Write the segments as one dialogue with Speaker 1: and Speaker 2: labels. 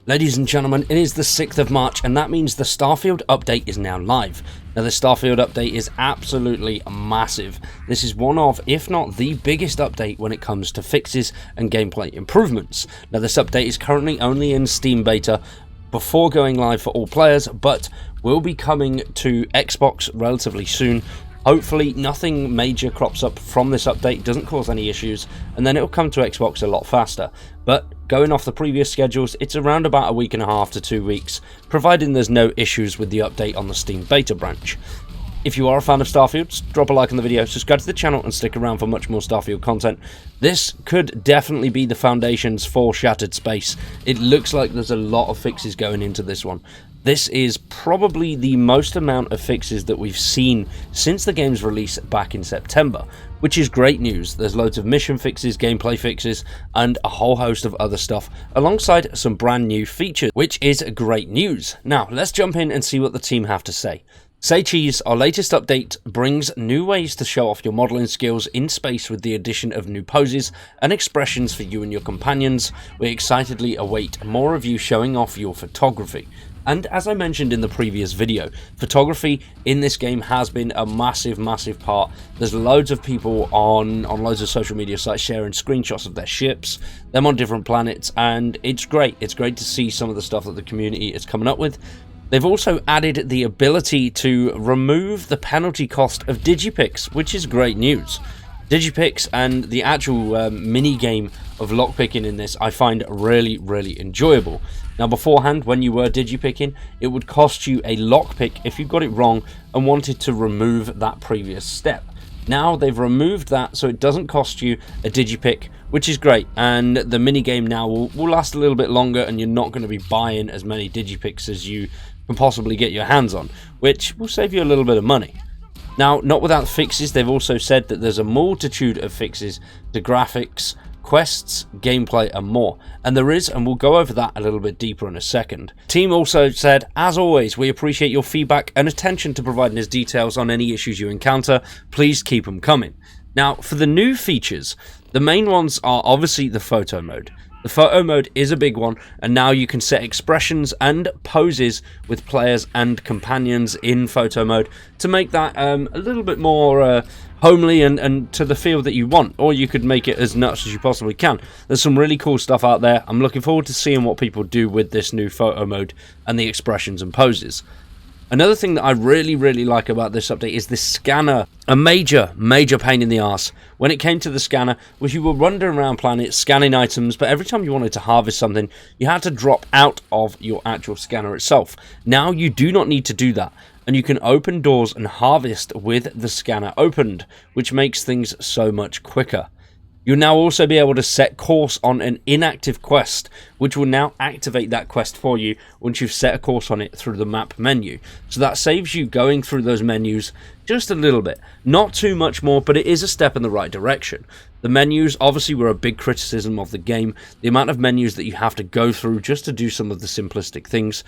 Speaker 1: Ladies and gentlemen, it is the 6th of March, and that means the Starfield update is now live. Now, the Starfield update is absolutely massive. This is one of, if not the biggest update when it comes to fixes and gameplay improvements. Now, this update is currently only in Steam beta before going live for all players, but will be coming to Xbox relatively soon. Hopefully nothing major crops up from this update, doesn't cause any issues, and then it'll come to Xbox a lot faster. But going off the previous schedules, it's around about a week and a half to 2 weeks, providing there's no issues with the update on the Steam beta branch. If you are a fan of Starfield, drop a like on the video, subscribe to the channel and stick around for much more Starfield content. This could definitely be the foundations for Shattered Space. It looks like there's a lot of fixes going into this one. This is probably the most amount of fixes that we've seen since the game's release back in September, which is great news. There's loads of mission fixes, gameplay fixes, and a whole host of other stuff, alongside some brand new features, which is great news. Now, let's jump in and see what the team have to say. Say cheese, our latest update brings new ways to show off your modelling skills in space with the addition of new poses and expressions for you and your companions. We excitedly await more of you showing off your photography. And as I mentioned in the previous video, photography in this game has been a massive part. There's loads of people on loads of social media sites sharing screenshots of their ships, them on different planets, and it's great. It's great to see some of the stuff that the community is coming up with. They've also added the ability to remove the penalty cost of digipics, which is great news. Digipics and the actual mini game of lockpicking in this I find really enjoyable. Now, beforehand, when you were digipicking, it would cost you a lockpick if you got it wrong and wanted to remove that previous step. Now they've removed that, so it doesn't cost you a digipick, which is great, and the minigame now will last a little bit longer, and you're not going to be buying as many digipicks as you can possibly get your hands on, which will save you a little bit of money. Now, not without fixes, they've also said that there's a multitude of fixes to graphics, quests, gameplay, and more. And there is, and we'll go over that a little bit deeper in a second. Team also said, as always, we appreciate your feedback and attention to providing us details on any issues you encounter. Please keep them coming. Now, for the new features, the main ones are obviously the photo mode. The photo mode is a big one, and now you can set expressions and poses with players and companions in photo mode to make that a little bit more homely and to the feel that you want, or you could make it as nuts as you possibly can. There's some really cool stuff out there. I'm looking forward to seeing what people do with this new photo mode and the expressions and poses. Another thing that I really like about this update is this scanner. A major pain in the arse when it came to the scanner was you were wandering around planets scanning items, but every time you wanted to harvest something, you had to drop out of your actual scanner itself. Now you do not need to do that, and you can open doors and harvest with the scanner opened, which makes things so much quicker. You'll now also be able to set course on an inactive quest, which will now activate that quest for you once you've set a course on it through the map menu. So that saves you going through those menus just a little bit. Not too much more, but it is a step in the right direction. The menus obviously were a big criticism of the game. The amount of menus that you have to go through just to do some of the simplistic things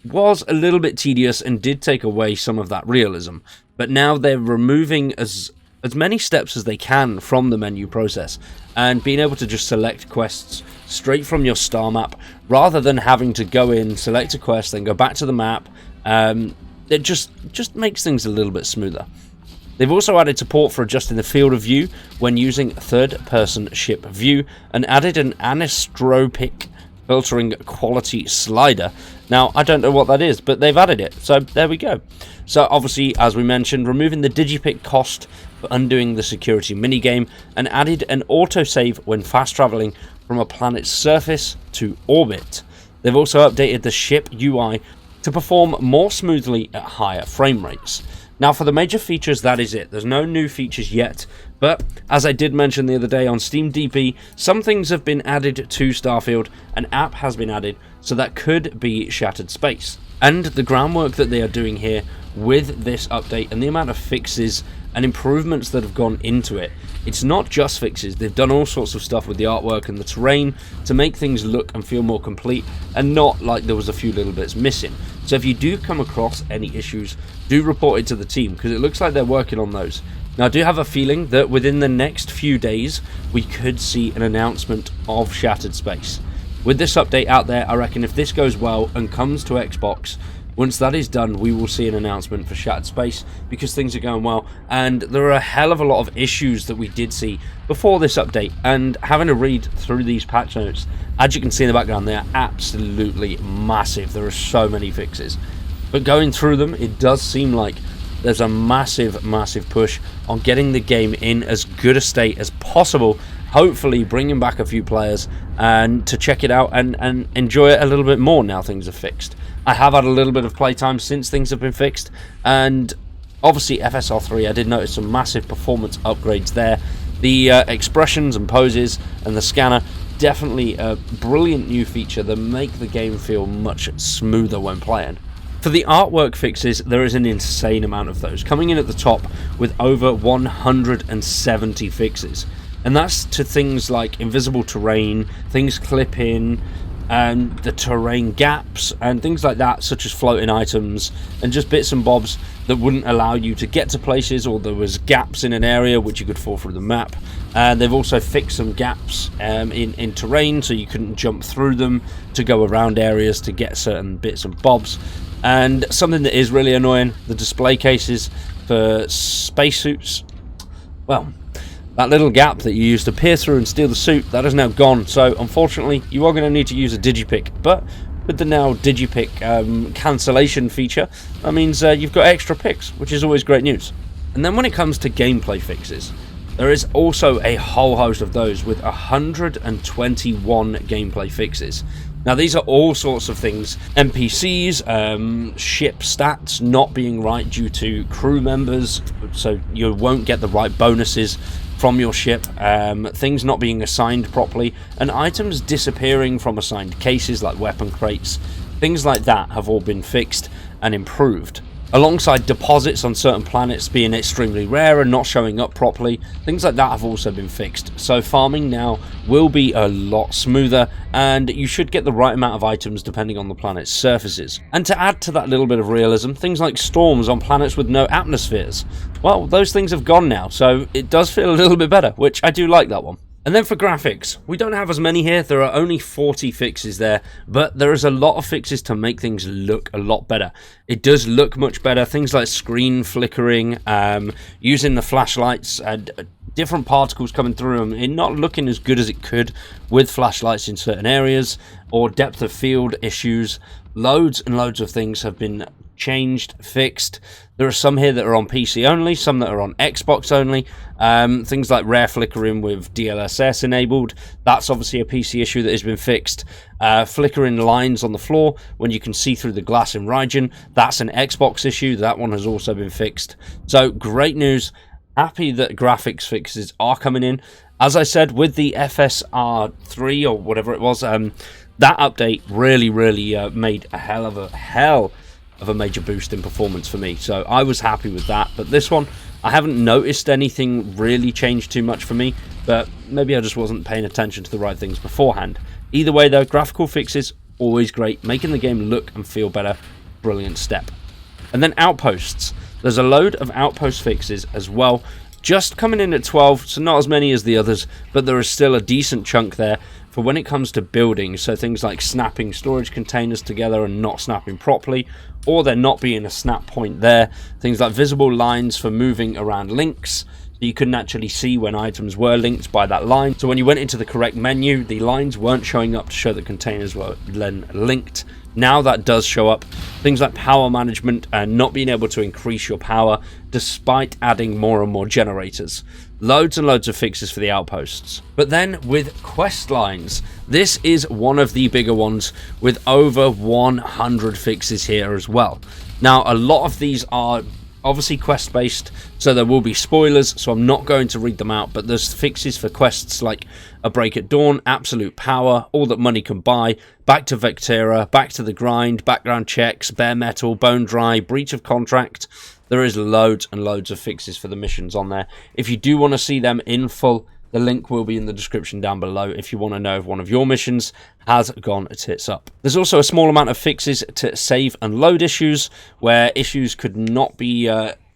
Speaker 1: was a little bit tedious and did take away some of that realism. But now they're removing as many steps as they can from the menu process, and being able to just select quests straight from your star map rather than having to go in, select a quest, then go back to the map. It just makes things a little bit smoother. They've also added support for adjusting the field of view when using third-person ship view, and added an anisotropic filtering quality slider. Now, I don't know what that is, but they've added it, so there we go. So obviously, as we mentioned, removing the digipick cost for undoing the security minigame, and added an autosave when fast traveling from a planet's surface to orbit. They've also updated the ship UI to perform more smoothly at higher frame rates. Now, for the major features, that is it. There's no new features yet, but as I did mention the other day on Steam DP, some things have been added to Starfield. An app has been added, so that could be Shattered Space. And the groundwork that they are doing here with this update and the amount of fixes and improvements that have gone into it, it's not just fixes. They've done all sorts of stuff with the artwork and the terrain to make things look and feel more complete, and not like there was a few little bits missing. So if you do come across any issues, do report it to the team, because it looks like they're working on those. Now, I do have a feeling that within the next few days we could see an announcement of Shattered Space. With this update out there, I reckon if this goes well and comes to Xbox, once that is done, we will see an announcement for Shattered Space, because things are going well, and there are a hell of a lot of issues that we did see before this update, and having to read through these patch notes, as you can see in the background, they are absolutely massive. There are so many fixes, but going through them, it does seem like there's a massive push on getting the game in as good a state as possible, hopefully bringing back a few players and to check it out and enjoy it a little bit more now things are fixed. I have had a little bit of playtime since things have been fixed, and obviously FSR3, I did notice some massive performance upgrades there. The expressions and poses and the scanner, definitely a brilliant new feature that make the game feel much smoother when playing. For the artwork fixes, there is an insane amount of those, coming in at the top with over 170 fixes. And that's to things like invisible terrain, things clip in, and the terrain gaps, and things like that, such as floating items, and just bits and bobs that wouldn't allow you to get to places, or there was gaps in an area which you could fall through the map. And they've also fixed some gaps in terrain, so you couldn't jump through them to go around areas to get certain bits and bobs. And something that is really annoying, the display cases for spacesuits. Well, that little gap that you used to peer through and steal the suit, that is now gone. So unfortunately, you are going to need to use a digipick. But with the now digipick cancellation feature, that means you've got extra picks, which is always great news. And then when it comes to gameplay fixes, there is also a whole host of those with 121 gameplay fixes. Now these are all sorts of things: NPCs, ship stats not being right due to crew members, so you won't get the right bonuses from your ship, things not being assigned properly, and items disappearing from assigned cases like weapon crates. Things like that have all been fixed and improved. Alongside deposits on certain planets being extremely rare and not showing up properly, things like that have also been fixed. So farming now will be a lot smoother, and you should get the right amount of items depending on the planet's surfaces. And to add to that little bit of realism, things like storms on planets with no atmospheres, well, those things have gone now, so it does feel a little bit better, which I do like that one. And then for graphics, we don't have as many here. There are only 40 fixes there, but there is a lot of fixes to make things look a lot better. It does look much better. Things like screen flickering, using the flashlights, and different particles coming through them, and not looking as good as it could with flashlights in certain areas, or depth of field issues. Loads and loads of things have been changed, fixed. There are some here that are on PC only, some that are on Xbox only. Things like rare flickering with DLSS enabled, that's obviously a PC issue that has been fixed. Flickering lines on the floor when you can see through the glass in Raijin, that's an Xbox issue, that one has also been fixed. So great news, happy that graphics fixes are coming in. As I said, with the FSR3 or whatever it was, that update really made a hell of a major boost in performance for me, so I was happy with that. But this one, I haven't noticed anything really change too much for me, but maybe I just wasn't paying attention to the right things beforehand. Either way though, graphical fixes, always great, making the game look and feel better, brilliant step. And then outposts, there's a load of outpost fixes as well, just coming in at 12, so not as many as the others, but there is still a decent chunk there for when it comes to building. So things like snapping storage containers together and not snapping properly, or there not being a snap point there. Things like visible lines for moving around links, so you couldn't actually see when items were linked by that line. So when you went into the correct menu, the lines weren't showing up to show that containers were then linked. Now that does show up. Things like power management and not being able to increase your power despite adding more and more generators. Loads and loads of fixes for the outposts. But then with quest lines, this is one of the bigger ones with over 100 fixes here as well. Now a lot of these are obviously quest based, so there will be spoilers, so I'm not going to read them out, but there's fixes for quests like A Break at Dawn, Absolute Power, All That Money Can Buy, Back to Vectera, Back to the Grind, Background Checks, Bare Metal, Bone Dry, Breach of Contract. There is loads and loads of fixes for the missions on there. If you do want to see them in full, the link will be in the description down below if you want to know if one of your missions has gone tits up. There's also a small amount of fixes to save and load issues, where issues could not be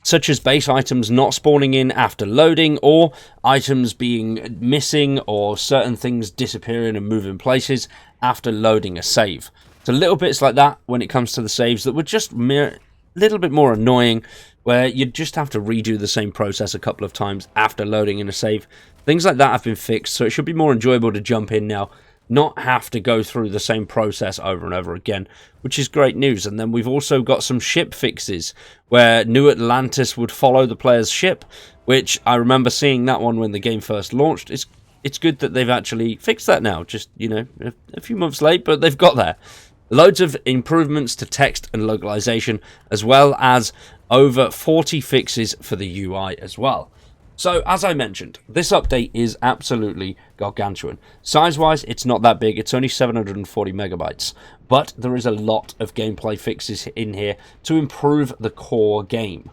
Speaker 1: such as base items not spawning in after loading, or items being missing, or certain things disappearing and moving places after loading a save. So little bits like that when it comes to the saves that were just a little bit more annoying, where you'd just have to redo the same process a couple of times after loading in a save. Things like that have been fixed, so it should be more enjoyable to jump in now, not have to go through the same process over and over again, which is great news. And then we've also got some ship fixes, where New Atlantis would follow the player's ship, which I remember seeing that one when the game first launched. It's good that they've actually fixed that now, just, you know, a few months late, but they've got there. Loads of improvements to text and localization, as well as over 40 fixes for the UI as well. So, as I mentioned, this update is absolutely gargantuan. Size-wise, it's not that big, it's only 740 megabytes, but there is a lot of gameplay fixes in here to improve the core game.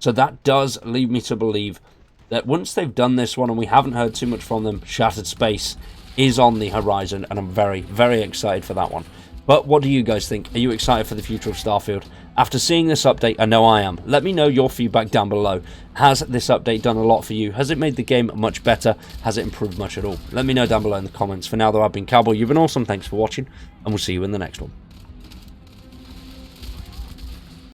Speaker 1: So that does lead me to believe that once they've done this one, and we haven't heard too much from them, Shattered Space is on the horizon, and I'm very, very excited for that one. But what do you guys think? Are you excited for the future of Starfield? After seeing this update, I know I am. Let me know your feedback down below. Has this update done a lot for you? Has it made the game much better? Has it improved much at all? Let me know down below in the comments. For now, though, I've been Cowboy. You've been awesome. Thanks for watching, and we'll see you in the next one.